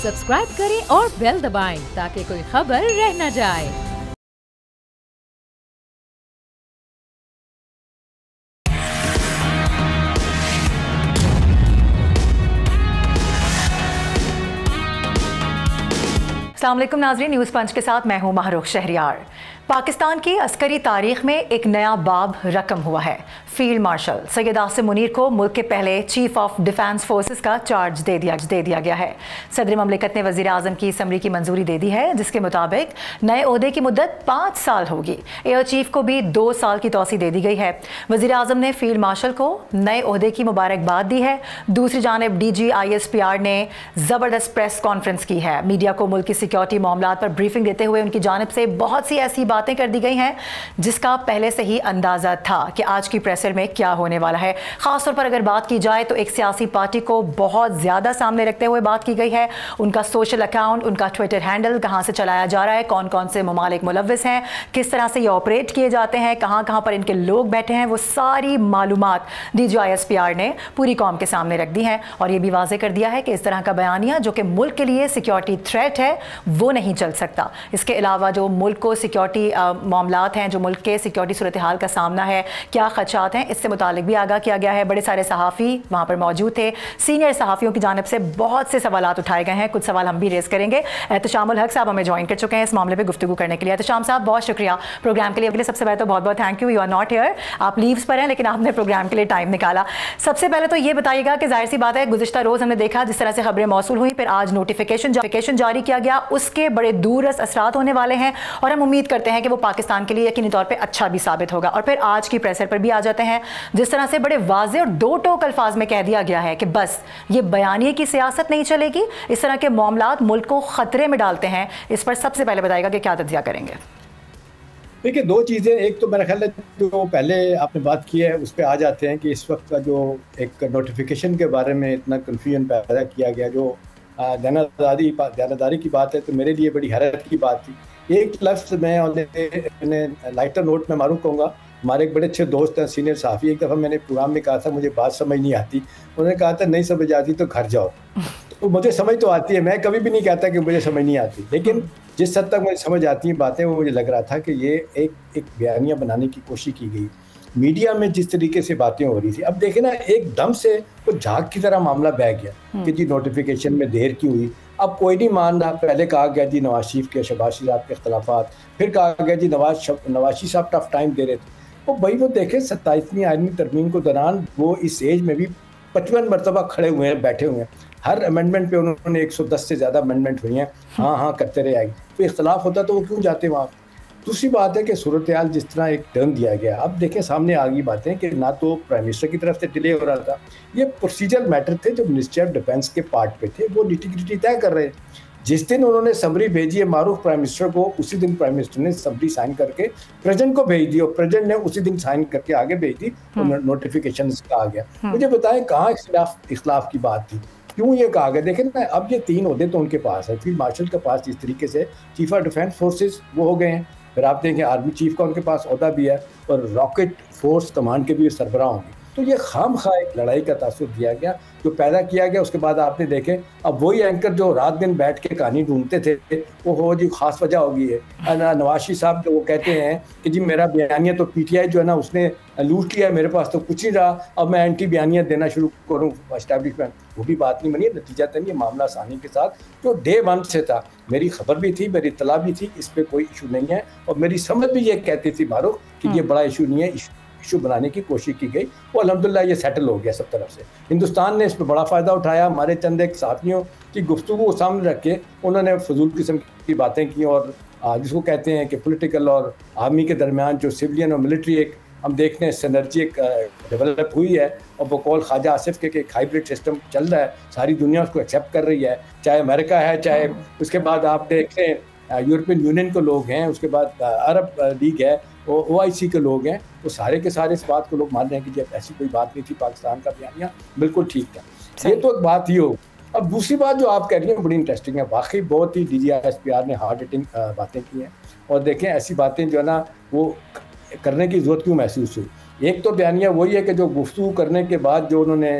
Subscribe करें और bell दबाएं ताकि कोई खबर रह न जाए। अस्सलाम वालेकुम नाज़रीन, न्यूज़ पंच के साथ मैं हूं महरूख शहरियार। पाकिस्तान की अस्करी तारीख में एक नया बाब रकम हुआ है। फील्ड मार्शल सैयद आसिम मुनीर को मुल्क के पहले चीफ ऑफ डिफेंस फोर्सेस का चार्ज दे दिया गया है। सदर ममलिकत ने वज़ीर आज़म की समरी की मंजूरी दे दी है, जिसके मुताबिक नए ओहदे की मुद्दत 5 साल होगी। एयर चीफ को भी 2 साल की तौसी दे दी गई है। वज़ीर आज़म ने फील्ड मार्शल को नए ओहदे की मुबारकबाद दी है। दूसरी जानब DG ISPR ने ज़बरदस्त प्रेस कॉन्फ्रेंस की है। मीडिया को मुल्क की सिक्योरिटी मामलात पर ब्रीफिंग देते हुए उनकी जानब से बहुत सी ऐसी बातें कर दी गई हैं जिसका पहले से ही अंदाजा था कि आज की प्रेसर में क्या होने वाला है। खासतौर पर अगर बात की जाए तो एक सियासी पार्टी को बहुत ज़्यादा सामने रखते हुए बात की गई है। उनका सोशल अकाउंट, उनका ट्विटर हैंडल, कहाँ से चलाया जा रहा है, कौन कौन से ममालिक मुलव्विस हैं, किस तरह से ये ऑपरेट किए जाते हैं, कहाँ कहाँ पर इनके लोग बैठे हैं, वो सारी मालूमात DG ISPR ने पूरी कौम के सामने रख दी हैं। और ये भी वाज़ेह कर दिया है कि इस तरह का बयानिया जो कि मुल्क के लिए सिक्योरिटी थ्रेट है वो नहीं चल सकता। इसके अलावा जो मुल्क को सिक्योरिटी मामलात हैं, जो मुल्क के सिक्योरिटी सूरत हाल का सामना है, क्या खदशात हैं, इससे मुतालिक भी आगाह किया गया है। बड़े सारे सहाफ़ी वहाँ पर मौजूद थे। सीनियर सहाफ़ियों की जानिब से बहुत से सवालात उठाए गए हैं। कुछ सवाल हम भी रेज़ करेंगे। एहतशामुल हक साहब हमें ज्वाइन कर चुके हैं इस मामले पर गुफ्तगू करने के लिए। एहतशाम साहब, बहुत शुक्रिया प्रोग्राम के लिए। सबसे पहले तो बहुत बहुत thank you. You are not here, आप लीव्स पर हैं, लेकिन आपने प्रोग्राम के लिए टाइम निकाला। सबसे पहले तो ये बताइएगा कि जाहिर सी बात है, गुज़िश्ता रोज़ हमने देखा जिस तरह से खबरें मौसूल हुई, फिर आज नोटिफिकेशन जारी किया गया, उसके बड़े दूररस असरात होने वाले हैं और हम उम्मीद करते हैं कि वो पाकिस्तान के लिए यकीनी तौर पे अच्छा भी साबित होगा। और फिर आज की प्रेसर पर भी आ जाते हैं, जिस तरह से बड़े वाज़ेह और दो टोक अल्फाज में कह दिया गया है कि बस ये बयानिए की सियासत नहीं चलेगी, इस तरह के मामलात मुल्क को खतरे में डालते हैं। इस पर सबसे पहले बताइएगा कि क्या तज्ज़िया करेंगे। देखिए, 2 चीज़ें, एक तो मेरा ख्याल है जो पहले आपने बात की है उस पर आ जाते हैं कि इस वक्त का जो एक नोटिफिकेशन के बारे में इतना कन्फ्यूजन पैदा किया गया, जो दयानतदारी की बात है, तो मेरे लिए बड़ी हैरत की बात थी। एक लफ्ज़ मैं उन्हें लाइटर नोट में मारूँ कहूँगा। हमारे एक बड़े अच्छे दोस्त हैं, सीनियर सहाफ़ी, एक दफ़ा मैंने प्रोग्राम में कहा था मुझे बात समझ नहीं आती, उन्होंने कहा था नहीं समझ आती तो घर जाओ। तो मुझे समझ तो आती है, मैं कभी भी नहीं कहता कि मुझे समझ नहीं आती, लेकिन जिस हद तक मुझे समझ आती हैं बातें, वो मुझे लग रहा था कि ये एक बयानिया बनाने की कोशिश की गई। मीडिया में जिस तरीके से बातें हो रही थी, अब देखें ना, एकदम से वो झाग की तरह मामला बह गया कि जी नोटिफिकेशन में देर क्यों हुई। अब कोई नहीं मान रहा। पहले कहा गया जी नवाज शरीफ के, शहबाज शरीफ के इख्तलाफात, फिर कहा गया जी नवाज शरीफ साहब टफ टाइम दे रहे थे। वो भाई वो देखें 27वीं आईनी तरमीम के दौरान वो इस एज में भी 55 मरतबा खड़े हुए हैं, बैठे हुए हैं। हर अमेंडमेंट पे उन्होंने 110 से ज़्यादा अमेंडमेंट हुई हैं, हाँ करते रहे आएगी। तो इख्तलाफ होता तो वो क्यों जाते वहाँ। दूसरी बात है कि सूरत हाल जिस तरह एक टर्न दिया गया, अब देखें सामने आ गई बातें कि ना तो प्राइम मिनिस्टर की तरफ से डिले हो रहा था, ये प्रोसीजर मैटर थे जो मिनिस्ट्री ऑफ डिफेंस के पार्ट पे थे, वो निटी-ग्रिटी तय कर रहे हैं। जिस दिन उन्होंने समरी भेजी है मारूफ प्राइम मिनिस्टर को, उसी दिन प्राइम मिनिस्टर ने समरी साइन करके प्रेसिडेंट को भेज दी और प्रेसिडेंट ने उसी दिन साइन करके आगे भेज दी और नोटिफिकेशन आ गया। मुझे बताएं कहाँ इख्तलाफ की बात थी, क्यों ये कहा गया। देखें ना, अब ये 3 ओहदे तो उनके पास है, फील्ड मार्शल के पास इस तरीके से चीफ ऑफ डिफेंस फोर्सेस वो हो गए हैं, फिर आप देखें आर्मी चीफ का उनके पास ओहदा भी है और रॉकेट फोर्स कमांड के भी सरबराह होंगे। तो ये खामखा एक लड़ाई का तासुर दिया गया जो पैदा किया गया। उसके बाद आपने देखें अब वही एंकर जो रात दिन बैठ के कहानी ढूंढते थे, वो हो जी खास वजह होगी है नवाज शरीफ साहब, जो वो कहते हैं कि जी मेरा बयानिया तो PTI जो है ना उसने लूट लिया, मेरे पास तो कुछ नहीं रहा, अब मैं एंटी बयानिया देना शुरू करूँ एस्टैब्लिशमेंट। वो भी बात नहीं बनी। नतीजा तन ये मामला आसानी के साथ जो डे 1 से था, मेरी खबर भी थी, मेरी इत्तला भी थी, इस पर कोई इशू नहीं है और मेरी समझ भी ये कहती थी मारूफ कि ये बड़ा इशू नहीं है, इशू बनाने की कोशिश की गई। वो अल्हम्दुलिल्लाह ये सेटल हो गया सब तरफ से। हिंदुस्तान ने इस पर बड़ा फ़ायदा उठाया। हमारे चंद एक साथियों की गुफ्तगू को सामने रख के उन्होंने फजूल किस्म की बातें की और जिसको कहते हैं कि पॉलिटिकल और आर्मी के दरमियान जो सिविलियन और मिलिट्री एक हम देखते हैं सिनर्जी एक डेवलप हुई है और बकौल ख्वाजा आसिफ के एक हाइब्रिड सिस्टम चल रहा है, सारी दुनिया उसको एक्सेप्ट कर रही है, चाहे अमेरिका है, चाहे उसके बाद आप देखें यूरोपियन यूनियन के लोग हैं, उसके बाद अरब लीग है, OIC के लोग हैं, वो सारे के सारे इस बात को लोग मान रहे हैं कि जब ऐसी कोई बात नहीं थी, पाकिस्तान का बयानिया बिल्कुल ठीक था। ये तो एक बात ही हो। अब दूसरी बात जो आप कह रही हैं बड़ी इंटरेस्टिंग है, वाकई बहुत ही DG ISPR ने हार्ड हिटिंग बातें की हैं और देखें ऐसी बातें जो है ना वो करने की ज़रूरत क्यों महसूस हुई। एक तो बयानिया वही है कि जो गुफ्तगू करने के बाद जो उन्होंने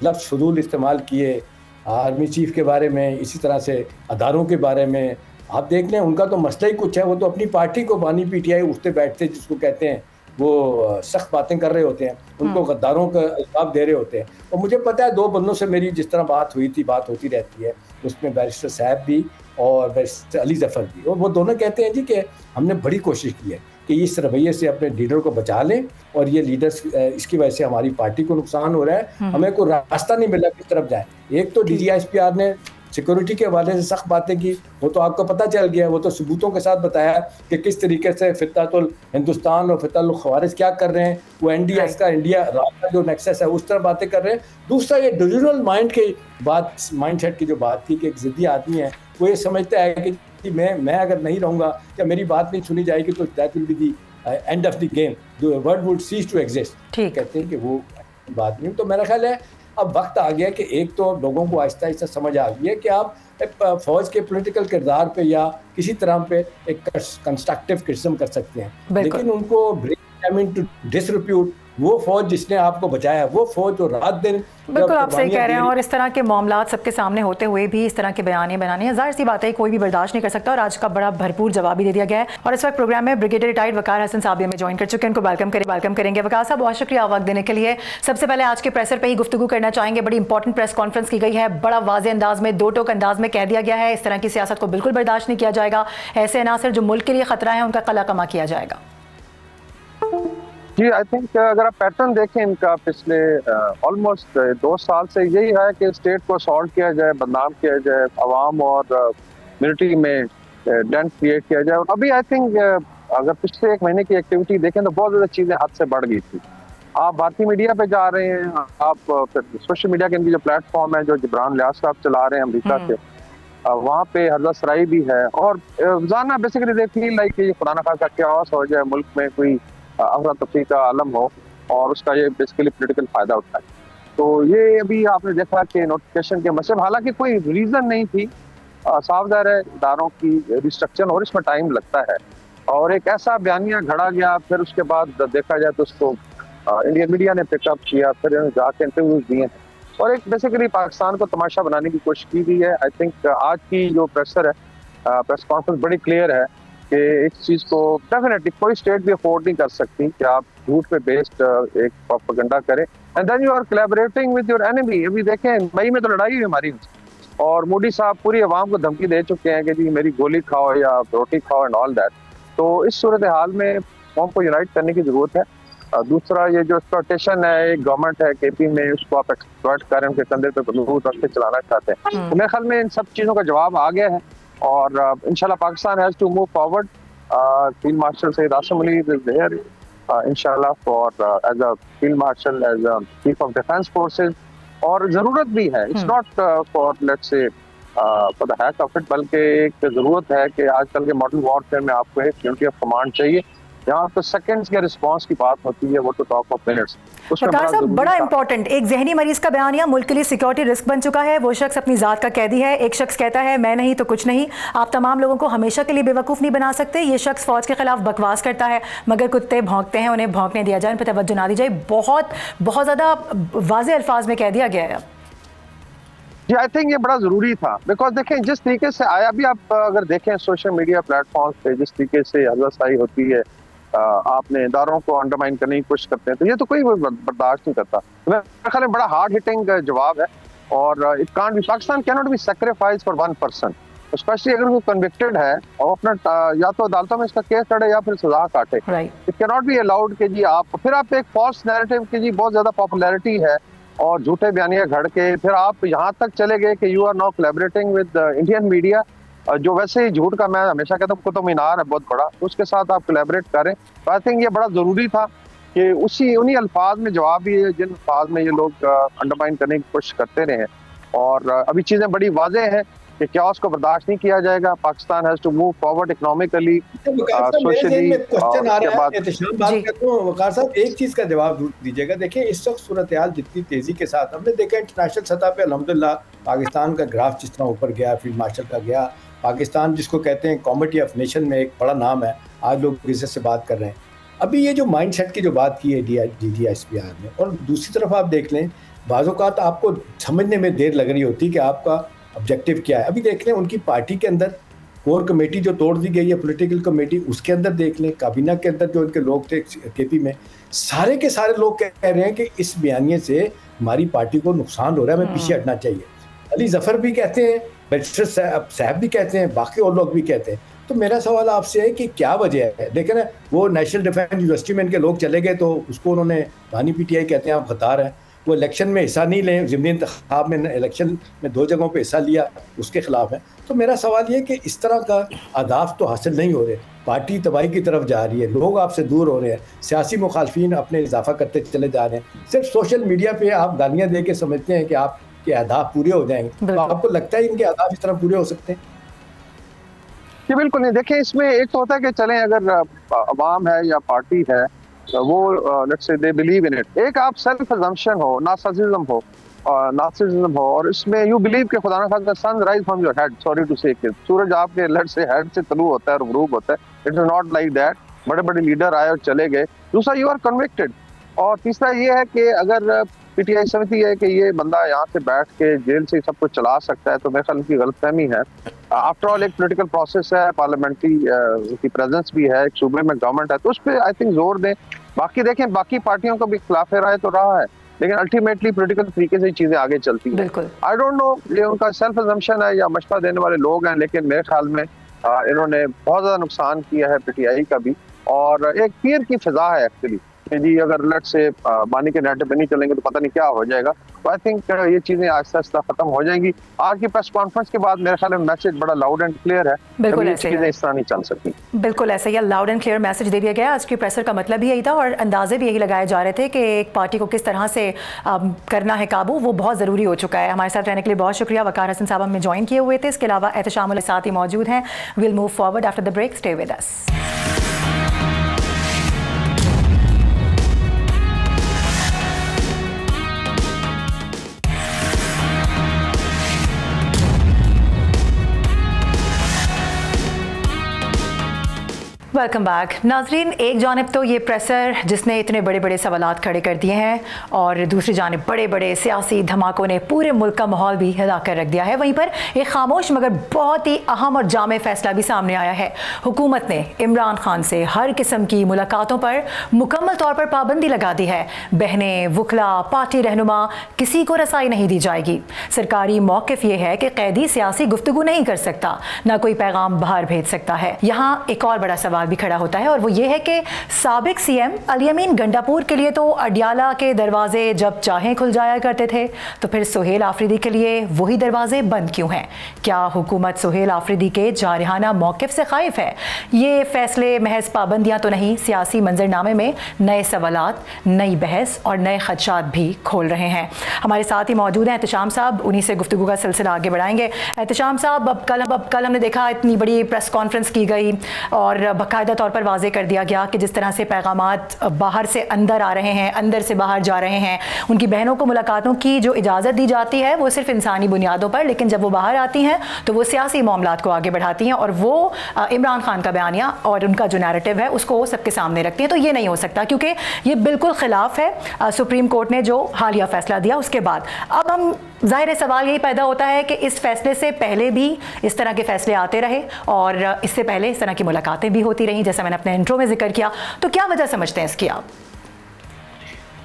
लफ्ज़ फजूल इस्तेमाल किए आर्मी चीफ के बारे में, इसी तरह से अदारों के बारे में। आप देख लें, उनका तो मसला ही कुछ है, वो तो अपनी पार्टी को बानी पीटीआई उठते बैठते जिसको कहते हैं वो सख्त बातें कर रहे होते हैं, उनको गद्दारों का जवाब दे रहे होते हैं। और मुझे पता है 2 बंदों से मेरी जिस तरह बात हुई थी, बात होती रहती है, उसमें बैरिस्टर साहब भी और बैरिस्टर अली जफर भी, और वो दोनों कहते हैं जी कि हमने बड़ी कोशिश की है कि इस रवैये से अपने लीडर को बचा लें, और ये लीडर्स इसकी वजह से हमारी पार्टी को नुकसान हो रहा है, हमें कोई रास्ता नहीं मिला किस तरफ जाए। एक तो DGISPR ने सिक्योरिटी के हवाले से सख्त बातें की, वो तो आपको पता चल गया, वो तो सबूतों के साथ बताया कि किस तरीके से फितरतुल हिंदुस्तान और फितरतुल खवारिज क्या कर रहे हैं, वो NDS का इंडिया रात का जो नेक्सस है उस तरह बातें कर रहे हैं। दूसरा ये डिविजनल माइंड की बात, माइंडसेट की जो बात थी कि एक ज़िद्दी आदमी है, वो ये समझता है कि मैं अगर नहीं रहूँगा या मेरी बात नहीं सुनी जाएगी तो that will be the end of the game, the world would cease to exist. कहते हैं कि वो बात नहीं। तो मेरा ख्याल है अब वक्त आ गया कि एक तो लोगों को आहिस्ता आहिस्ता समझ आ गई है कि आप फौज के पॉलिटिकल किरदार पे या किसी तरह पे एक कंस्ट्रक्टिव क्रिटिसिज्म कर सकते हैं, लेकिन उनको ब्रिंग टू डिसरिप्यूट वो फौज जिसने आपको बचाया, वो फौज जो रात दिन। बिल्कुल आप सही कह रहे हैं, और इस तरह के मामला सबके सामने होते हुए भी इस तरह के बयान बनाने हैं, जाहिर सी बात है कोई भी बर्दाश्त नहीं कर सकता, और आज का बड़ा भरपूर जवाब भी दे दिया गया है। और इस वक्त प्रोग्राम में ब्रिगेडियर रिटायर्ड वकार हसन साहब हमें ज्वाइन कर चुके हैं, उनको वेलकम करेंगे। वकार साहब, बहुत शुक्रिया वक्त देने के लिए। सबसे पहले आज के प्रेसर पर ही गुफ्तगू करना चाहेंगे, बड़ी इंपॉर्टेंट प्रेस कॉन्फ्रेंस की गई है, बड़ा वाज़ेह अंदाज में, 2 टोक अंदाज में कह दिया गया है इस तरह की सियासत को बिल्कुल बर्दाश्त नहीं किया जाएगा, ऐसे अनासर जो मुल्क के लिए खतरा है उनका कला कमा किया जाएगा। जी, आई थिंक अगर आप पैटर्न देखें इनका पिछले ऑलमोस्ट 2 साल से यही है कि स्टेट को असॉल्ट किया जाए, बदनाम किया जाए, अवाम और मिलिट्री में डेंट क्रिएट किया जाए। और अभी आई थिंक अगर पिछले 1 महीने की एक्टिविटी देखें तो बहुत ज़्यादा चीज़ें हद से बढ़ गई थी। आप भारतीय मीडिया पे जा रहे हैं, आप फिर सोशल मीडिया के इनकी जो प्लेटफॉर्म है जो जिब्रान लियाज साहब चला रहे हैं अमरीका से, वहाँ पे हरजा सराई भी है, और रोजाना बेसिकली दे फील लाइक ये खुदा न खास्ता क्याओस हो जाए, मुल्क में कोई अफरा तफरी का आलम हो और उसका ये बेसिकली पॉलिटिकल फायदा उठाए। तो ये अभी आपने देखा कि नोटिफिकेशन के मसले, हालांकि कोई रीजन नहीं थी, साफ ज़ाहिर है इदारों की रिस्ट्रक्शन और इसमें टाइम लगता है, और एक ऐसा बयानिया घड़ा गया, फिर उसके बाद देखा जाए तो उसको इंडियन मीडिया ने पिकअप किया, फिर जाके इंटरव्यूज दिए और एक बेसिकली पाकिस्तान को तमाशा बनाने की कोशिश की गई है। आई थिंक आज की जो प्रेस कॉन्फ्रेंस बड़ी क्लियर है कि इस चीज़ को डेफिनेटली कोई स्टेट भी अफोर्ड नहीं कर सकती कि आप झूठ पे बेस्ड एक प्रोपेगेंडा करें and then you are collaborating with your enemy. अभी देखें मई में तो लड़ाई हुई हमारी, और मोदी साहब पूरी आवाम को धमकी दे चुके हैं कि जी मेरी गोली खाओ या रोटी खाओ एंड ऑल दैट। तो इस सूरत हाल में कौम को यूनाइट करने की जरूरत है। दूसरा ये जो एक्सप्लॉयटेशन है, एक गवर्नमेंट है केपी में, उसको आप एक्सप्लॉयट करें, उनके कंधे पे बंदूक रख के चलाना चाहते हैं। तो मेरे ख्याल में इन सब चीज़ों का जवाब आ गया है और इंशाल्लाह Pakistan has to move forward. Field marshal Syed Asim Munir is there इंशाल्लाह for as a field marshal, as a chief of defence forces, और ज़रूरत भी है, it's not for let's say for the heck of it, बल्कि एक ज़रूरत है कि आजकल के मॉडर्न वॉरफेयर में आपको एक यूनिटी ऑफ कमांड चाहिए। यहाँ पे सेकंड्स के रिस्पांस की बात होती है, वो तो टॉप ऑफ मिनट्स। वकार साहब, बड़ा इंपॉर्टेंट, एक जहनी मरीज का बयानिया मुल्क के लिए सिक्योरिटी रिस्क बन चुका है। वो शख्स अपनी जात का कैदी है, एक शख्स कहता है मैं नहीं तो कुछ नहीं। आप तमाम लोगों को हमेशा के लिए बेवकूफ़ नहीं बना सकते। ये शख्स फौज के खिलाफ बकवास करता है, मगर कुत्ते भौंकते हैं, उन्हें भौंकने दिया जाए, उन पर तवज्जो ना दी जाए। बहुत बहुत ज़्यादा वाज़ेह अल्फाज में कह दिया गया है। जी, आई थिंक ये बड़ा ज़रूरी था, बिकॉज देखें जिस तरीके से आया, अभी आप अगर देखें सोशल मीडिया प्लेटफॉर्म पे जिस तरीके से हज़रतसाई होती है, आपने इदारों को अंडरमाइन करने की कोशिश करते हैं, तो ये तो कोई बर्दाश्त नहीं करता। मेरे ख्याल में बड़ा हार्ड हिटिंग जवाब है, और it can't be, Pakistan can not be sacrifice for one person, specially अगर वो कन्विक्टेड है और अपना या तो अदालतों में इसका केस लड़े या फिर सजा काटे। It can not be allowed कि जी आप फिर आप एक फॉल्स नैरेटिव की जी बहुत ज्यादा पॉपुलैरिटी है और झूठे बयानिया घड़ के फिर आप यहाँ तक चले गए कि you are now collaborating with Indian media, जो वैसे ही झूठ का, मैं हमेशा कहता हूँ कुतुब मीनार है बहुत बड़ा, उसके साथ आप कोलैबोरेट करें। तो आई थिंक ये बड़ा ज़रूरी था कि उन्हीं अल्फाज में जवाब भी है जिन अल्फाज में ये लोग अंडरमाइन करने की कोशिश करते रहे। और अभी चीज़ें बड़ी वाज़ेह हैं कि क्या उसको बर्दाश्त नहीं किया जाएगा। Pakistan has to move forward economically, socially. Waqar साहब, एक चीज़ का जवाब दीजिएगा। देखिए इस वक्त सूरत हाल जितनी तेज़ी के साथ हमने देखा इंटरनेशनल सतह पे अल्हम्दुलिल्लाह पाकिस्तान का ग्राफ जिस तरह ऊपर गया, फील्ड मार्शल का गया, पाकिस्तान जिसको कहते हैं कॉमिटी ऑफ नेशन में एक बड़ा नाम है, आज लोग इज्जत से बात कर रहे हैं। अभी ये जो माइंडसेट की जो बात की है DGISPR ने, और दूसरी तरफ आप देख लें बाज़-औक़ात आपको समझने में देर लग रही होती कि आपका ऑब्जेक्टिव क्या है। अभी देख लें उनकी पार्टी के अंदर कोर कमेटी जो तोड़ दी गई है, पॉलिटिकल कमेटी, उसके अंदर देख लें, काबीना के अंदर जो उनके लोग थे केपी में, सारे के सारे लोग कह रहे हैं कि इस बयानिए से हमारी पार्टी को नुकसान हो रहा है, हमें पीछे हटना चाहिए। अली ज़फ़र भी कहते हैं, बैरिस्टर साहब भी कहते हैं, बाकी और लोग भी कहते हैं। तो मेरा सवाल आपसे है कि क्या वजह है? देखें ना, वो नेशनल डिफेंस यूनिवर्सिटी में इनके लोग चले गए तो उसको उन्होंने बानी पीटीआई कहते हैं आप गद्दार हैं। वो इलेक्शन में हिस्सा नहीं लें, ज़िमनी इंतखाब में इलेक्शन में 2 जगहों पे हिस्सा लिया, उसके खिलाफ है। तो मेरा सवाल ये कि इस तरह का अहदाफ तो हासिल नहीं हो रहे, पार्टी तबाही की तरफ जा रही है, लोग आपसे दूर हो रहे हैं, सियासी मुखालफिन अपने इजाफा करते चले जा रहे हैं। सिर्फ सोशल मीडिया पे आप गालियाँ दे के समझते हैं कि आपके अहदाफ पूरे हो जाएंगे, तो आपको लगता है इनके अहदाफ इस तरह पूरे हो सकते हैं? जी बिल्कुल नहीं। देखिए, इसमें एक तो होता है कि चलें अगर अवाम है या पार्टी है वो let's say they believe in it. एक आप सेल्फ अजम्पशन हो, नार्सिसिज्म हो और इसमें यू बिलीव कि खुदा ना खास्ता sun rise from your head, sorry to say, सूरज आपके लेट्स से हेड से तलू होता है और ग्रूब होता है। It is not like that. बड़े बड़े लीडर आए और चले गए। दूसरा, यू आर कन्विक्टेड। और तीसरा ये है कि अगर पीटीआई समझती है कि ये बंदा यहाँ से बैठ के जेल से सब कुछ चला सकता है, तो मेरे ख्याल की गलतफहमी है। आफ्टर ऑल एक पॉलिटिकल प्रोसेस है, पार्लियामेंट्री की प्रेजेंस भी है, एक सूबे में गवर्नमेंट है, तो उस पर आई थिंक जोर दें। बाकी देखें, बाकी पार्टियों का भी खिलाफ राय तो रहा है, लेकिन अल्टीमेटली पॉलिटिकल तरीके से चीजें आगे चलती हैं। आई डोंट नो ये उनका सेल्फ अजम्पशन है या मशवरा देने वाले लोग हैं, लेकिन मेरे ख्याल में इन्होंने बहुत ज्यादा नुकसान किया है पीटीआई का भी। और एक फियर की फिजा है एक्चुअली जी, अगर लेट से बानी के नेट पे नहीं चलेंगे तो पता नहीं क्या हो जाएगा। तो आई थिंक ये चीजें आहिस्ता आहिस्ता खत्म हो जाएंगी। आज की प्रेस कॉन्फ्रेंस के बाद मेरे ख्याल में मैसेज बड़ा लाउड एंड क्लियर है। बिल्कुल ऐसे चीजें इस तरह नहीं चल सकती। बिल्कुल ऐसे ही लाउड एंड क्लियर मैसेज दे दिया गया। आज की प्रेसर का मतलब भी यही था और अंदाजे भी यही लगाए जा रहे थे कि एक पार्टी को किस तरह से करना है काबू, वो बहुत ज़रूरी हो चुका है। हमारे साथ रहने के लिए बहुत शुक्रिया। वकार हसन साहब हमें ज्वाइन किए हुए थे। इसके अलावा एहतशाम के साथ ही मौजूद हैं। Will move forward after the break, stay with us. Welcome back नाजरीन। एक जानिब तो ये प्रेसर जिसने इतने बड़े बड़े सवालात खड़े कर दिए हैं और दूसरी जानिब बड़े बड़े सियासी धमाकों ने पूरे मुल्क का माहौल भी हिला कर रख दिया है। वहीं पर एक खामोश मगर बहुत ही अहम और जामे फैसला भी सामने आया है। हुकूमत ने इमरान खान से हर किस्म की मुलाकातों पर मुकम्मल तौर पर पाबंदी लगा दी है। बहनें, वकला, पार्टी रहनुमा किसी को रसाई नहीं दी जाएगी। सरकारी मौक़िफ़ ये है कि कैदी सियासी गुफ्तगू नहीं कर सकता, ना कोई पैगाम बाहर भेज सकता है। यहाँ एक और बड़ा सवाल भी खड़ा होता है और वो ये है कि साबिक सीएम अली अमीन गंडापुर के लिए तो अडियाला के दरवाजे जब चाहें खुल जाया करते थे, तो फिर सुहेल आफरीदी के लिए वही दरवाजे बंद क्यों हैं? क्या हुकूमत सुहेल आफरीदी के जारहाना मौक़िफ़ से खाइफ है? ये फैसले महज पाबंदियां तो नहीं, सियासी मंजरनामे में नए सवालात, नई बहस और नए खदशात भी खोल रहे हैं। हमारे साथ ही मौजूद हैं एहतशाम साहब, उन्हीं से गुफ्तगू का सिलसिला आगे बढ़ाएंगे। एहतशाम साहब, अब कल हमने देखा इतनी बड़ी प्रेस कॉन्फ्रेंस की गई और बाकायदा तौर पर वाज़े कर दिया गया कि जिस तरह से पैगामात बाहर से अंदर आ रहे हैं, अंदर से बाहर जा रहे हैं, उनकी बहनों को मुलाकातों की जो इजाज़त दी जाती है वो सिर्फ इंसानी बुनियादों पर, लेकिन जब वो बाहर आती हैं तो वो सियासी मामलात को आगे बढ़ाती हैं और वो इमरान खान का बयानिया और उनका जो नैरेटिव है उसको सबके सामने रखती हैं। तो ये नहीं हो सकता क्योंकि ये बिल्कुल खिलाफ है सुप्रीम कोर्ट ने जो हालिया फैसला दिया उसके बाद। अब हम ज़ाहिर सवाल यही पैदा होता है कि इस फैसले से पहले भी इस तरह के फैसले आते रहे और इससे पहले इस तरह की मुलाकातें भी होती रहीं, जैसा मैंने अपने इंट्रो में जिक्र किया। तो क्या वजह समझते हैं इसकी आप?